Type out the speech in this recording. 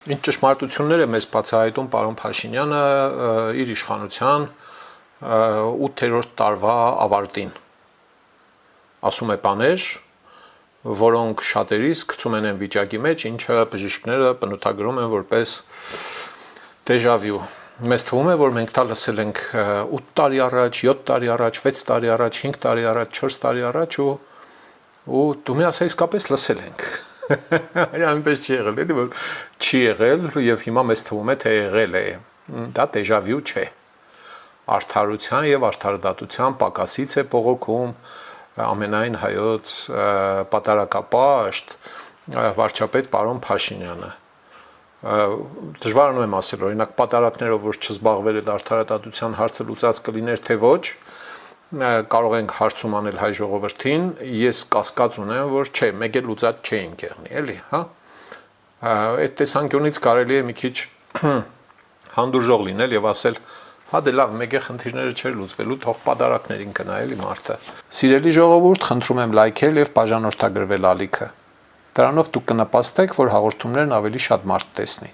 Ինչ ճշմարտություններ է մեզ բացահայտում պարոն Փաշինյանը իր իշխանության 8-րդ տարվա ավարտին։ Ասում է բաներ, որոնք շատերիս գցում են այն վիճակի մեջ, ինչը բժիշկները բնութագրում են որպես դեժավյու։ Մեզ թվում է, որ մենք դա լսել ենք 8 տարի առաջ, 7 տարի առաջ, 6 տարի առաջ, 5 տարի առաջ, 4 տարի առաջ ու դու մի ասա իսկապես լսել ենք։ Այնպես չի եղել, էլի որ չի եղել եւ հիմա մեզ թվում է թե եղել է։ Դա դեժավյու չէ։ Արդարության եւ արդարադատության պակասից է բողոքում ամենայն հայոց պատարակապաշտ վարչապետ պարոն Փաշինյանը։ Դժվարանում եմ ասել, օրինակ պատարակներով որ չզբաղվել է արդարադատության հարցը լուծած կլիներ թե ոչ, կարող ենք հարցում անել հայ ժողովրդին, ես կասկած ունեմ, որ չէ, մեկ էլ լուծած չէինք եղնի, էլի, հա։ Այդ տեսանկյունից կարելի է մի քիչ հանդուրժող լինել եւ ասել, հա դե լավ, մեկ է խնդիրները չէր լուծվելու, թող պատարակներին գնա էլի մարդը։ Սիրելի ժողովուրդ, խնդրում եմ լայքել եւ բաժանորդագրվել ալիքը։ Դրանով դուք կնպաստեք, որ հաղորդումներն ավելի շատ մարդ տեսնի։